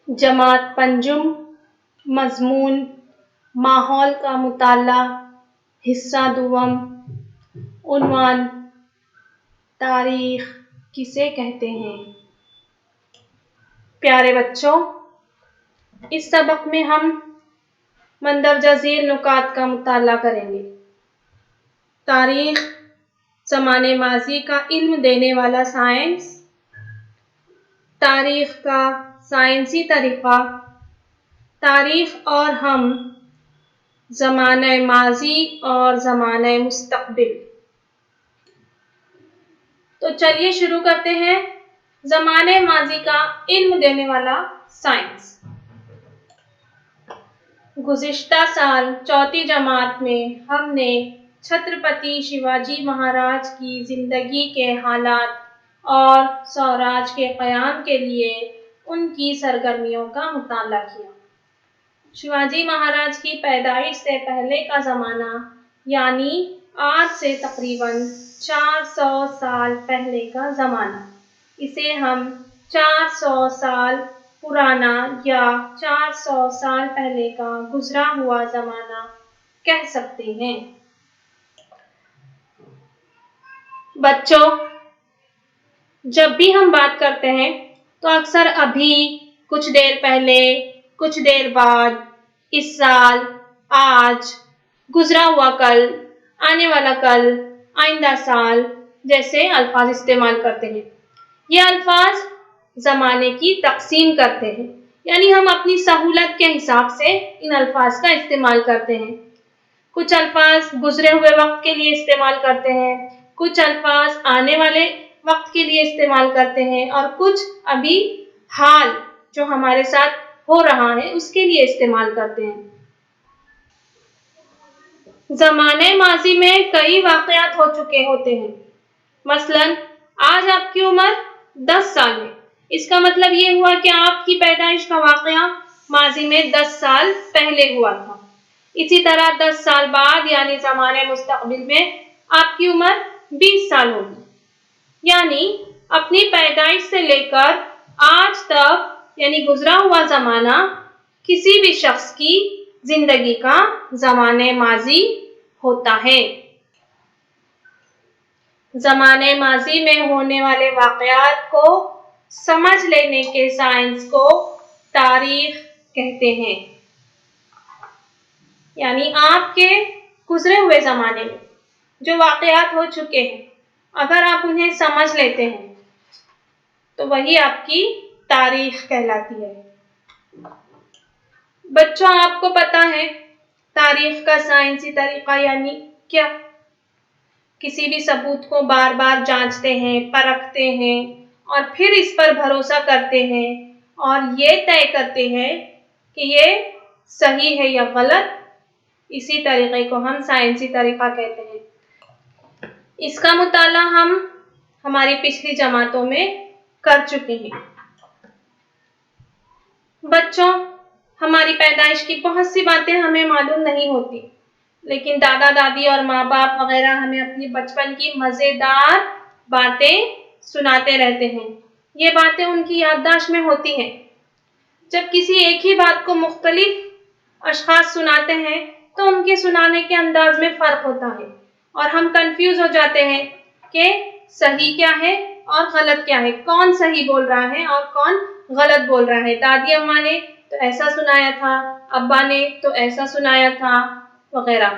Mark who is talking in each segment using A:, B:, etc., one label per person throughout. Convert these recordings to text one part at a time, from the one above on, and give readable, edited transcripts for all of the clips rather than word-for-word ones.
A: جماعت پنجم، مضمون ماحول کا مطالعہ، حصہ دوم، عنوان تاریخ کسے کہتے ہیں؟ پیارے بچوں، اس سبق میں ہم مندرجہ ذیل نکات کا مطالعہ کریں گے۔ تاریخ زمانے ماضی کا علم دینے والا سائنس، تاریخ کا سائنسی طریقہ، تاریخ اور ہم، زمانہ ماضی اور زمانہ مستقبل۔ تو چلیے شروع کرتے ہیں۔ زمانے ماضی کا علم دینے والا سائنس۔ گزشتہ سال چوتھی جماعت میں ہم نے چھترپتی شیواجی مہاراج کی زندگی کے حالات اور سوراج کے قیام کے لیے ان کی سرگرمیوں کا مطالعہ کیا۔ شیواجی مہاراج کی پیدائش سے پہلے کا زمانہ، یعنی آج سے تقریباً 400 سال پہلے کا زمانہ، اسے ہم 400 سال پرانا یا 400 سال پہلے کا گزرا ہوا زمانہ کہہ سکتے ہیں۔ بچوں، جب بھی ہم بات کرتے ہیں تو اکثر ابھی، کچھ دیر پہلے، کچھ دیر بعد، اس سال، آج، گزرا ہوا کل، آنے والا کل، آئندہ سال جیسے الفاظ استعمال کرتے ہیں۔ یہ الفاظ زمانے کی تقسیم کرتے ہیں، یعنی ہم اپنی سہولت کے حساب سے ان الفاظ کا استعمال کرتے ہیں۔ کچھ الفاظ گزرے ہوئے وقت کے لیے استعمال کرتے ہیں، کچھ الفاظ آنے والے وقت کے لیے استعمال کرتے ہیں، اور کچھ ابھی حال جو ہمارے ساتھ ہو رہا ہے اس کے لیے استعمال کرتے ہیں۔ زمانے ماضی میں کئی واقعات ہو چکے ہوتے ہیں۔ مثلاً آج آپ کی عمر 10 سال ہے، اس کا مطلب یہ ہوا کہ آپ کی پیدائش کا واقعہ ماضی میں 10 سال پہلے ہوا تھا۔ اسی طرح 10 سال بعد یعنی زمانے مستقبل میں آپ کی عمر 20 سال ہوگی، یعنی اپنی پیدائش سے لے کر آج تک یعنی گزرا ہوا زمانہ کسی بھی شخص کی زندگی کا زمانے ماضی ہوتا ہے۔ زمانے ماضی میں ہونے والے واقعات کو سمجھ لینے کے سائنس کو تاریخ کہتے ہیں۔ یعنی آپ کے گزرے ہوئے زمانے میں جو واقعات ہو چکے ہیں، اگر آپ انہیں سمجھ لیتے ہیں تو وہی آپ کی تاریخ کہلاتی ہے۔ بچوں، آپ کو پتہ ہے تاریخ کا سائنسی طریقہ یعنی کیا؟ کسی بھی ثبوت کو بار بار جانچتے ہیں، پرکھتے ہیں اور پھر اس پر بھروسہ کرتے ہیں اور یہ طے کرتے ہیں کہ یہ صحیح ہے یا غلط۔ اسی طریقے کو ہم سائنسی طریقہ کہتے ہیں۔ اس کا مطالعہ ہم ہماری پچھلی جماعتوں میں کر چکے ہیں۔ بچوں، ہماری پیدائش کی بہت سی باتیں ہمیں معلوم نہیں ہوتی، لیکن دادا دادی اور ماں باپ وغیرہ ہمیں اپنی بچپن کی مزیدار باتیں سناتے رہتے ہیں۔ یہ باتیں ان کی یادداشت میں ہوتی ہیں۔ جب کسی ایک ہی بات کو مختلف اشخاص سناتے ہیں تو ان کے سنانے کے انداز میں فرق ہوتا ہے اور ہم کنفیوز ہو جاتے ہیں کہ صحیح کیا ہے اور غلط کیا ہے، کون صحیح بول رہا ہے اور کون غلط بول رہا ہے۔ دادی اماں نے تو ایسا سنایا تھا، ابا نے تو ایسا سنایا تھا، وغیرہ۔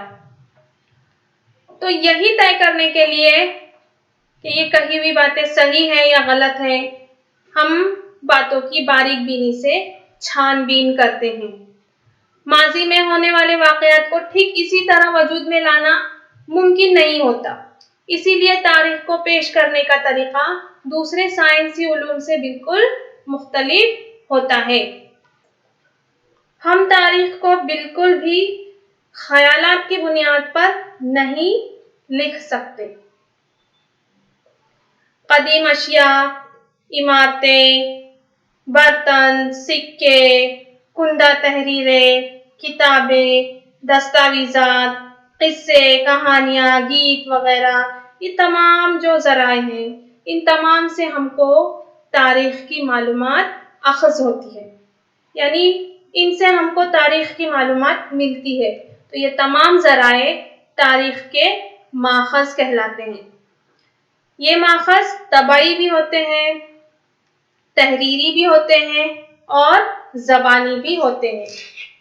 A: تو یہی طے کرنے کے لیے کہ یہ کہی ہوئی باتیں صحیح ہے یا غلط ہے، ہم باتوں کی باریک بینی سے چھان بین کرتے ہیں۔ ماضی میں ہونے والے واقعات کو ٹھیک اسی طرح وجود میں لانا ممکن نہیں ہوتا، اسی لیے تاریخ کو پیش کرنے کا طریقہ دوسرے سائنسی علوم سے بالکل مختلف ہوتا ہے۔ ہم تاریخ کو بالکل بھی خیالات کی بنیاد پر نہیں لکھ سکتے۔ قدیم اشیاء، عمارتیں، برتن، سکے، کندہ تحریریں، کتابیں، دستاویزات، قصے، کہانیاں، گیت وغیرہ، یہ تمام جو ذرائع ہیں، ان تمام سے ہم کو تاریخ کی معلومات اخذ ہوتی ہے۔ یعنی ان سے ہم کو تاریخ کی معلومات ملتی ہے. تو یہ تمام ذرائع تاریخ کے ماخذ کہلاتے ہیں. یہ ماخذ طبعی بھی ہوتے ہیں، تحریری بھی ہوتے ہیں اور زبانی بھی ہوتے ہیں.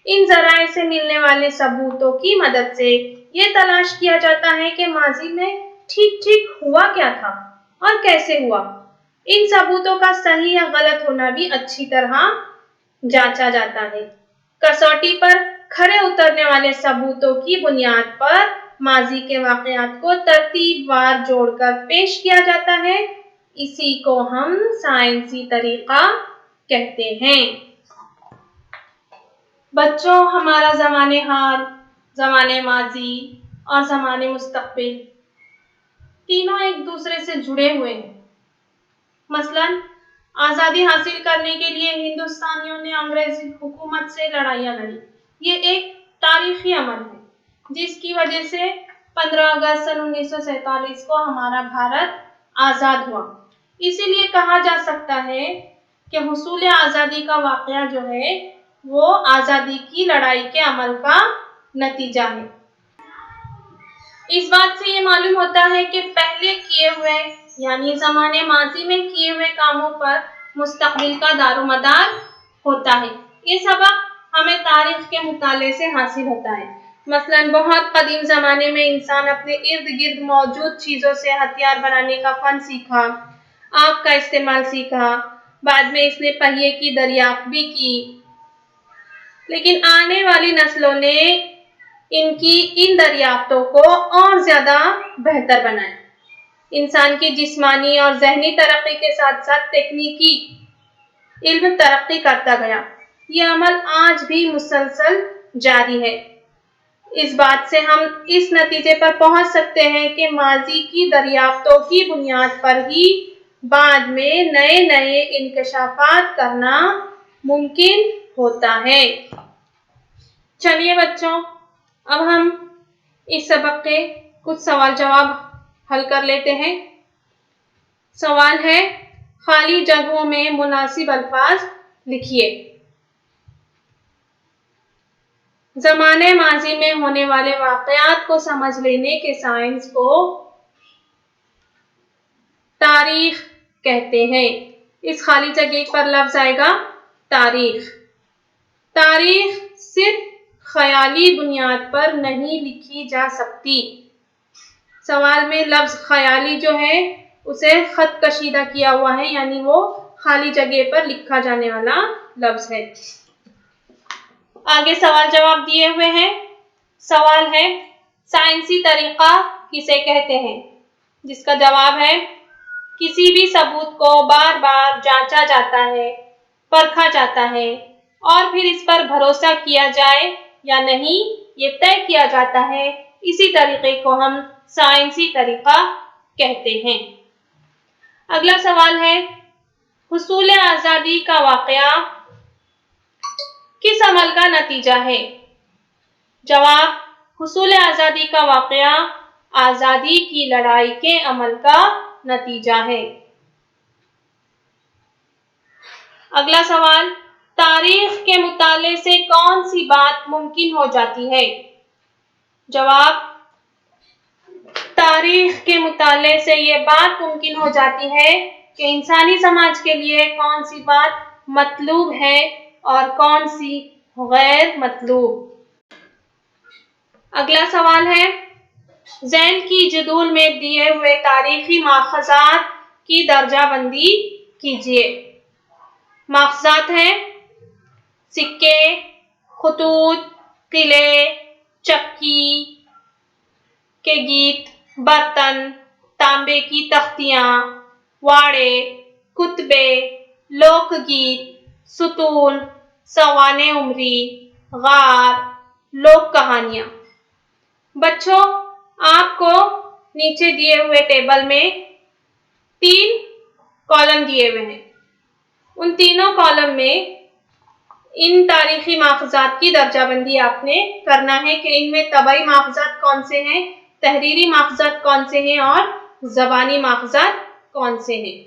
A: ان ذرائع سے ملنے والے ثبوتوں کی مدد سے یہ تلاش کیا جاتا ہے کہ ماضی میں ٹھیک ہوا کیا تھا اور کیسے ہوا. ان ثبوتوں کا صحیح یا غلط ہونا بھی اچھی طرح جانچا جاتا ہے. کسوٹی پر کھرے اترنے والے ثبوتوں کی بنیاد پر ماضی کے واقعات کو ترتیب وار جوڑ کر پیش کیا جاتا ہے. اسی کو ہم سائنسی طریقہ کہتے ہیں. بچوں، ہمارا زمانِ حال، زمانِ ماضی اور زمانِ مستقبل تینوں ایک دوسرے سے جڑے ہوئے ہیں. مثلاً آزادی حاصل کرنے کے لیے ہندوستانیوں نے انگریزی حکومت سے لڑائیاں لڑی. یہ ایک تاریخی عمل ہے جس کی وجہ سے 15 اگست سن 1947 کو ہمارا بھارت آزاد ہوا. اسی لیے کہا جا سکتا ہے کہ حصول آزادی کا واقعہ جو ہے وہ آزادی کی لڑائی کے عمل کا نتیجہ ہے. اس بات سے یہ معلوم ہوتا ہے کہ پہلے کیے ہوئے یعنی زمانے ماضی میں کیے ہوئے کاموں پر مستقبل کا دار و مدار ہوتا ہے. یہ سبق ہمیں تاریخ کے مطالعے سے حاصل ہوتا ہے. مثلاً بہت قدیم زمانے میں انسان اپنے ارد گرد موجود چیزوں سے ہتھیار بنانے کا فن سیکھا، آگ کا استعمال سیکھا، بعد میں اس نے پہیے کی دریافت بھی کی. لیکن آنے والی نسلوں نے ان دریافتوں کو اور زیادہ بہتر بنایا. انسان کی جسمانی اور ذہنی ترقی کے ساتھ ساتھ تکنیکی علم ترقی کرتا گیا. یہ عمل آج بھی مسلسل جاری ہے. اس بات سے ہم اس نتیجے پر پہنچ سکتے ہیں کہ ماضی کی دریافتوں کی بنیاد پر ہی بعد میں نئے انکشافات کرنا ممکن ہوتا ہے. چلیے بچوں، اب ہم اس سبق کے کچھ سوال جواب حل کر لیتے ہیں. سوال ہے، خالی جگہوں میں مناسب الفاظ لکھیے. زمانے ماضی میں ہونے والے واقعات کو سمجھ لینے کے سائنس کو تاریخ کہتے ہیں. اس خالی جگہ پر لفظ آئے گا تاریخ. تاریخ صرف خیالی بنیاد پر نہیں لکھی جا سکتی. سوال میں لفظ خیالی جو ہے اسے خط کشیدہ کیا ہوا ہے، یعنی وہ خالی جگہ پر لکھا جانے والا لفظ ہے. آگے سوال جواب دیے ہوئے ہیں. سوال ہے، سائنسی طریقہ کسے کہتے ہیں؟ جس کا جواب ہے، کسی بھی ثبوت کو بار بار جانچا جاتا ہے، پرکھا جاتا ہے اور پھر اس پر بھروسہ کیا جائے یا نہیں یہ طے کیا جاتا ہے. اسی طریقے کو ہم سائنسی طریقہ کہتے ہیں. اگلا سوال ہے، حصول آزادی کا واقعہ کس عمل کا نتیجہ ہے؟ جواب، حصول آزادی کا واقعہ آزادی کی لڑائی کے عمل کا نتیجہ ہے. اگلا سوال، تاریخ کے مطالعے سے کون سی بات ممکن ہو جاتی ہے؟ جواب، تاریخ کے مطالعے سے یہ بات ممکن ہو جاتی ہے کہ انسانی سماج کے لیے کون سی بات مطلوب ہے اور کون سی غیر مطلوب. اگلا سوال ہے، ذیل کی جدول میں دیے ہوئے تاریخی ماخذات کی درجہ بندی کیجیے. ماخذات ہیں سکے، خطوط، قلعے، چکی کے گیت، برتن، تانبے کی تختیاں، واڑے، کتبے، لوک گیت، ستون، سوانح عمری، غار، لوک کہانیاں. بچوں، آپ کو نیچے دیے ہوئے ٹیبل میں 3 کالم دیے ہوئے ہیں. ان تینوں کالم میں ان تاریخی ماخذات کی درجہ بندی آپ نے کرنا ہے کہ ان میں طبعی ماخذات کون سے ہیں، تحریری ماخذات کون سے ہیں اور زبانی ماخذات کون سے ہیں.